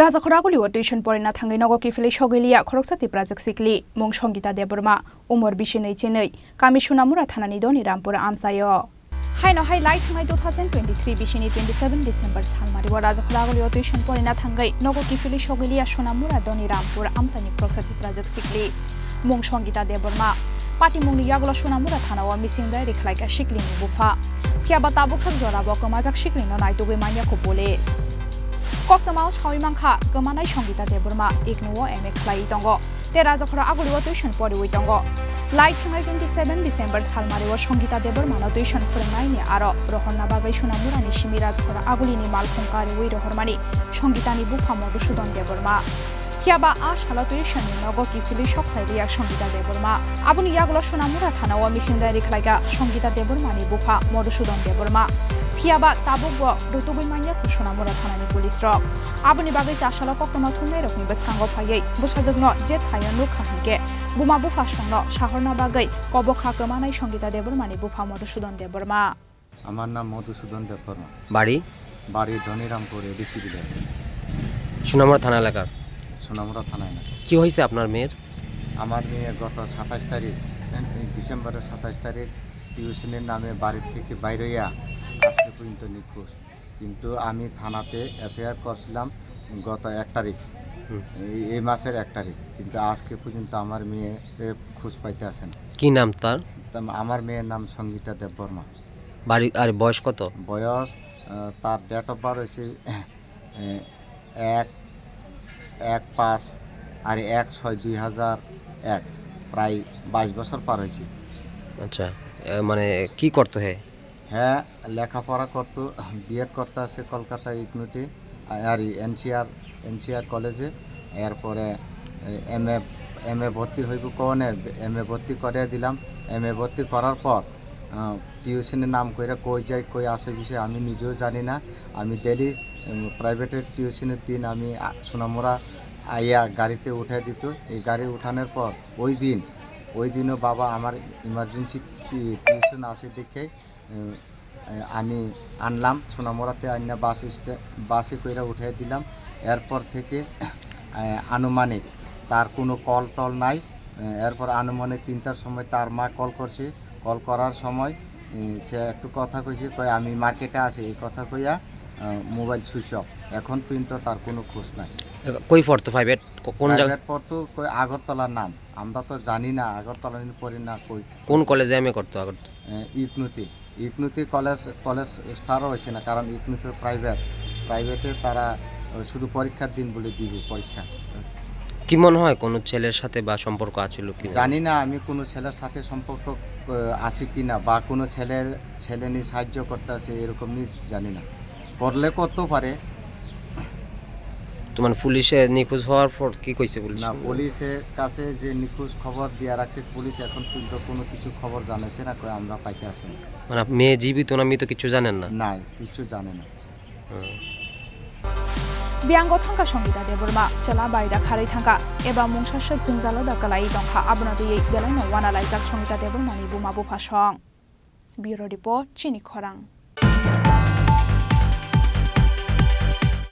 রাজাখরাগুলিও tuition পড়ে না থাঙ্গै নগকি ফিলে সগৈলিয়া খরকসাতি প্রাজক sickly Mong Sangeeta Debbarma Umar বিশিनै চেनै কামি সুনামুরা থানানি দনি রামপুর আমসায় হাইনো হাই লাই থাঙ্গাই 2023 বিশিনি 27 ডিসেম্বর সালমারিও রাজাখরাগুলিও টিউশন পড়ে না থাঙ্গै নগকি ফিলে সগৈলিয়া সুনামুরা দনি রামপুর আমসানি খরকসাতি প্রাজক সিকলি মং সংগীতা দেববর্মা পাটি মুংনি ইয়াগলা সুনামুরা থানাও মিসিংদাই রেখলাইকা সিকলিনি বুফা ফিয়াবা তাবুকসাক জরা বকমাজাক সিকলিনো নাইতুগৈ মানিয়াखौ police Koktamao Shawi Mangkha Gamanai Songita Deborma Ignuo MA Klai Tongo Te Rajakhara Aguliwa Tuition Pori Tongo Lai Thangai 27 December Salmariwa Songita Deborma no Tuition Forenai ni Aro Rohonna Bagai Sunamura ni Shimi Rajakhara Agulini Malkhongkari Wi Rohormani Songita ni Bupha Modusudon Deborma Kiaba Ashala Tuition ni Nogoki Fili Shokhai Riak Songita Deborma Abuni Yaglo Sunamura Thanawa Mishinda Riklaiga Songita Deborma ni Bupha Modusudon Deborma Kiaba Tabugo Rutugui Manya Sunamura Thanani Police Rock Abuni Bagai Tashala Koktama Thunai Rokni Beskango Phayei Busajogno Jet Hayanu Khahike Buma Bufa Shongno Shahorna Bagai Kobokha Gamanai Songita Deborma ni Bupha Modusudon Deborma আমার নাম মধুসূদন দেববর্মা বাড়ি বাড়ি Dhanirampur ADC বিলের সুনামুরা থানা এলাকার সোনামুরা থানায় না কি হয়েছে আপনার মেয়ের আমার মেয়ে গত 27 তারিখ ডিসেম্বরের 27 তারিখ টিউশনের নামে বাড়ি থেকে বাইরে আজকে পর্যন্ত নিখোঁজ কিন্তু আমি থানাতে এফআইআর করছিলাম গত 1 তারিখ এই মাসের 1 তারিখ কিন্তু আজকে পর্যন্ত আমার মেয়ে খোঁজ পাইতে আসেন কি নাম তার আমার মেয়ের নাম সঙ্গীতা দেববর্মা বাড়ি আর বয়স কত বয়স তার ডেট অফ বার্থ হয়েছে 1/5 আর 1/6/2001 প্রায় 22 বছর পার হয়েছে আচ্ছা মানে কি করতে হয় হ্যাঁ লেখাপড়া করতো বিএড করতে আছে কলকাতা ইগনুতে আর এনসিআর কলেজে এরপরে এমএ ভর্তি হইব কোনে এমএ ভর্তি করে দিলাম এমএ ভর্তি করার পর টিউশনের নাম কইরা কই যাই কই আসে বিষয়ে আমি নিজেও জানি না আমি ডেলি প্রাইভেটের টিউশনের দিন আমি সোনামুরা আইয়া গাড়িতে উঠে দিত এই গাড়ি উঠানোর পর ওই দিনও বাবা আমার ইমার্জেন্সি টিউশন আসে দেখে আমি আনলাম সোনামুরাতে আইনা বাসে কইরা উঠে দিলাম এরপর থেকে আনুমানিক তার কোনো কল টল নাই এরপর আনুমানিক 3টার সময় তার মা কল করছে কল করার সময় সে একটু কথা কইছে কই আমি মার্কেটে আছি এই কথা কইয়া মোবাইল সুইচ অফ এখন পর্যন্ত তার কোনো খোঁজ নাই কই পড়তো প্রাইভেট কোন জায়গায় পড়তো কই আগরতলার নাম আমরা তো জানি না আগরতলা পড়ি না কই কোন কলেজে এমএ করতো আগরতলা ইগনুতি কলেজ স্টারও হয়েছে না কারণ ইগনুতি প্রাইভেটে তারা শুধু পরীক্ষার দিন বলে দিব পরীক্ষা কি মনে হয় কোনো ছেলের সাথে বা সম্পর্ক আছিল কি জানি না আমি কোনো ছেলের সাথে সম্পর্ক আছে কি না বা কোনো ছেলে নিয়ে সাহায্য করতে আছে এরকম জানি না করলে করতেও পারে তোমার পুলিশে নিখোঁজ হওয়ার পর কি কইছে পুলিশ না পুলিশের কাছে যে নিখোঁজ খবর দিয়া রাখছে পুলিশ এখন পর্যন্ত কোনো কিছু খবর জানাছে না কই আমরা পাইতে আসি মানে মেয়ে জীবিত না মৃত কিছু জানেন না না কিছু জানে না Biango Tangka Songita Deborma Chala Baida Khari Tangka Eba Mungshashak Zungjalo da Kalai Dongkha Abunadi Belano Wana Laizak Songita Deborma ni Buma Bupa Shong Bureau Report Chini Khorang